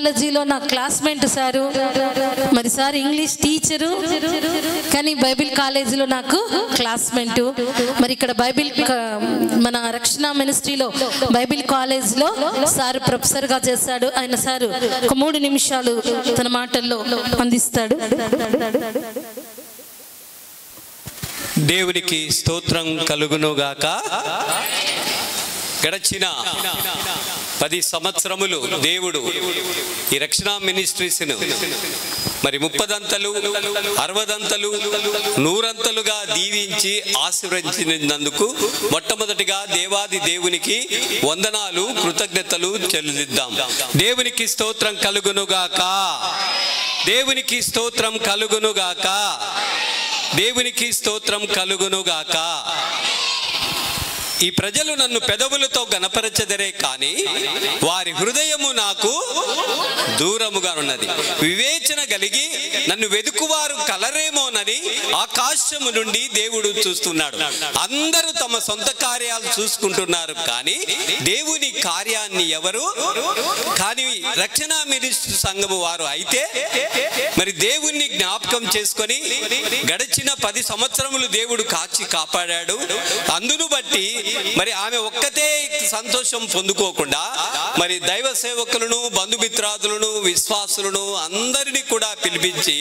కాలేజీలో నా classmate sir, మరి సార్ ఇంగ్లీష్ టీచరు, కానీ బైబిల్ కాలేజీలో నాకు క్లాస్మేట్. మరి ఇక్కడ మన రక్షణ మినిస్ట్రీలో బైబిల్ కాలేజ్లో సార్ ప్రొఫెసర్గా చేశాడు. ఆయన సారు ఒక 3 నిమిషాలు తన మాటల్లో అందిస్తాడు. దేవునికి స్తోత్రం కలుగునుగాక. గడచిన 10 సంవత్సరములు దేవుడు ఈ రక్షణ మినిస్ట్రీస్ను మరి 30 అంతలు 60 అంతలు 100 అంతలుగా దీవించి ఆశీర్వదించినందుకు మొట్టమొదటిగా దేవాది దేవునికి వందనాలు, కృతజ్ఞతలు చెల్లిద్దాం. దేవునికి స్తోత్రం కలుగునుగాక. దేవునికి స్తోత్రం కలుగునుగాక. దేవునికి స్తోత్రం కలుగునుగాక. ఈ ప్రజలు నన్ను పెదవులతో గణపరచెదరే కానీ వారి హృదయము నాకు దూరముగా ఉన్నది. వివేచన కలిగి నన్ను వెదుకువారు కలరేమోనని ఆకాశము నుండి దేవుడు చూస్తున్నాడు. అందరూ తమ సొంత కార్యాలు చూసుకుంటున్నారు కానీ దేవుని కార్యాన్ని ఎవరు కానీ రక్షణ మినిస్ట్రీ సంఘము వారు అయితే మరి దేవుణ్ణి జ్ఞాపకం చేసుకొని గడిచిన 10 సంవత్సరములు దేవుడు కాచి కాపాడాడు. అందును బట్టి మరి ఆమె ఒక్కతే సంతోషం పొందుకోకుండా మరి దైవ సేవకులను, బంధుమిత్రాదులను, విశ్వాసులను అందరినీ కూడా పిలిపించి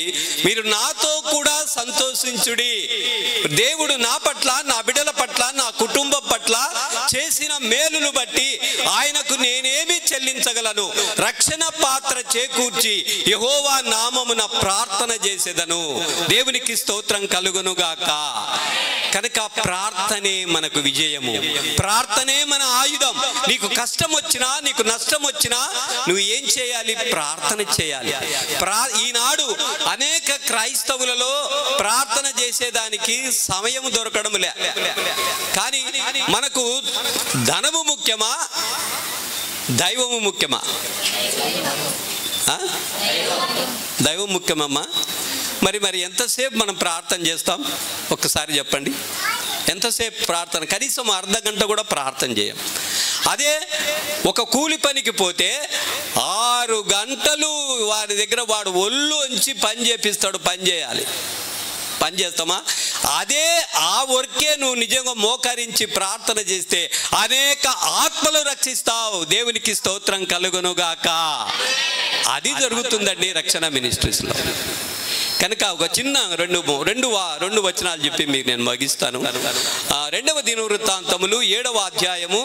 మీరు నాతో కూడా సంతోషించుడి. దేవుడు నా పట్ల, నా బిడ్డల పట్ల, నా కుటుంబం పట్ల చేసిన మేలును బట్టి ఆయనకు నేనేమి చెల్లించగలను? రక్షణ పాత్ర చేకూర్చి యెహోవా నామమున ప్రార్థన చేసేదను. దేవునికి స్తోత్రం కలుగునుగాక. కనుక ప్రార్థనే మనకు విజయము, ప్రార్థనే మన ఆయుధం. నీకు కష్టం వచ్చినా, నీకు నష్టం వచ్చినా నువ్వు ఏం చేయాలి? ప్రార్థన చేయాలి. ఈనాడు అనేక క్రైస్తవులలో ప్రార్థన చేసేదానికి సమయం దొరకడం లే. కానీ మనకు ధనము ముఖ్యమా, దైవము ముఖ్యమా? దైవం ముఖ్యమమ్మా. మరి ఎంతసేపు మనం ప్రార్థన చేస్తాం? ఒక్కసారి చెప్పండి. ఎంతసేపు ప్రార్థన? కనీసం అర్ధ గంట కూడా ప్రార్థన చేయం. అదే ఒక కూలి పనికి పోతే 6 గంటలు వారి దగ్గర వాడు ఒళ్ళు ఉంచి పని చేపిస్తాడు. పని చేయాలి, పని చేస్తామా? అదే ఆ వర్కే నువ్వు నిజంగా మోకరించి ప్రార్థన చేస్తే అనేక ఆత్మలు రక్షిస్తావు. దేవునికి స్తోత్రం కలుగునుగాక. అది జరుగుతుందండి రక్షణ మినిస్ట్రీస్లో. కనుక ఒక చిన్న రెండు వచనాలు చెప్పి మీకు నేను ముగిస్తాను. 2వ దినవృత్తాంతములు 7వ అధ్యాయము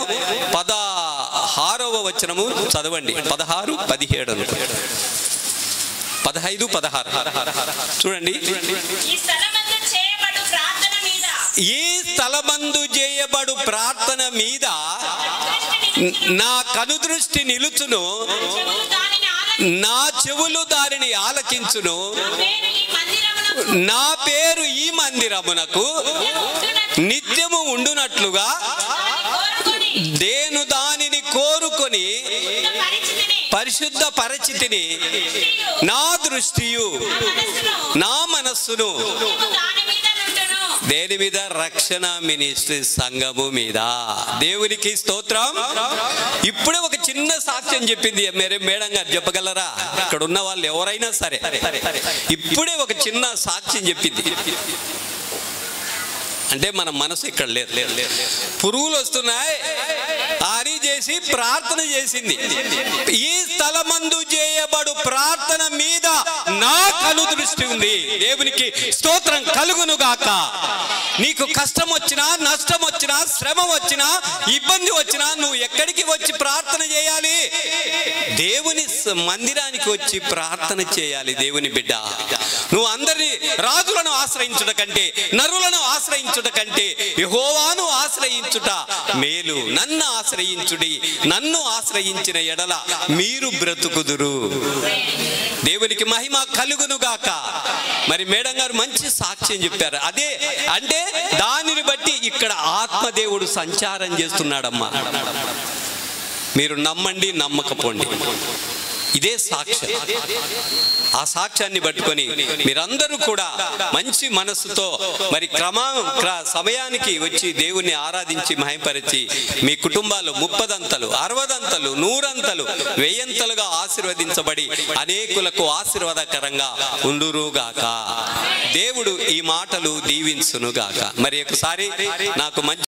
16వ వచనము చదవండి. 16, 17, 15, 16 చూడండి. ఈ స్థలమందు చేయబడు ప్రార్థన మీద నా కనుదృష్టి నిలుచును, నా చెవులు దానిని ఆలకించును. నా పేరు ఈ మందిరమునకు నిత్యము ఉండునట్లుగా నేను దానిని కోరుకొని పరిశుద్ధ పరిచితిని. నా దృష్టియు నా మనస్సును దేని మీద? రక్షణ మినిస్ట్రీ సంఘము మీద. దేవునికి స్తోత్రం. ఇప్పుడే ఒక చిన్న సాక్ష్యం చెప్పింది మేడం గారు, చెప్పగలరా? ఇక్కడ ఉన్న వాళ్ళు ఎవరైనా సరే ఇప్పుడే ఒక చిన్న సాక్ష్యం చెప్పింది. అంటే మన మనసు ఇక్కడ లేదు. పురుగులు వస్తున్నాయి అని చేసి ప్రార్థన చేసింది. ఈ స్థలమందు చేయబడు ప్రార్థన మీద నా కను దృష్టి ఉంది. దేవునికి స్తోత్రం కలుగునుగాక. నీకు కష్టం వచ్చినా, నష్టం వచ్చినా, శ్రమ వచ్చినా, ఇబ్బంది వచ్చినా నువ్వు ఎక్కడికి వచ్చి ప్రార్థన చేయాలి? దేవుని మందిరానికి వచ్చి ప్రార్థన చేయాలి. దేవుని బిడ్డ, నువ్వు అందరినీ రాజులను ఆశ్రయించుట కంటే, నరులను ఆశ్రయించుట కంటే యెహోవాను ఆశ్రయించుట మేలు. నన్ను ఆశ్రయించుడి, నన్ను ఆశ్రయించిన ఎడల మీరు బ్రతుకుదురు. దేవునికి మహిమ కలుగునుగాక. మరి మేడం గారు మంచి సాక్ష్యం చెప్పారు. అదే అంటే దానిని బట్టి ఇక్కడ ఆత్మదేవుడు సంచారం చేస్తున్నాడమ్మా. మీరు నమ్మండి, నమ్మకపోండి. ఇదే సాక్ష్యం. ఆ సాక్ష్యాన్ని పట్టుకొని మీరందరూ కూడా మంచి మనసుతో మరి సమయానికి వచ్చి దేవుణ్ణి ఆరాధించి మహిమపరిచి మీ కుటుంబాలు 30 60 100 1000 ఆశీర్వదించబడి అనేకులకు ఆశీర్వాదకరంగా ఉండురుగాక. దేవుడు ఈ మాటలు దీవించునుగాక. మరి ఒకసారి నాకు మంచి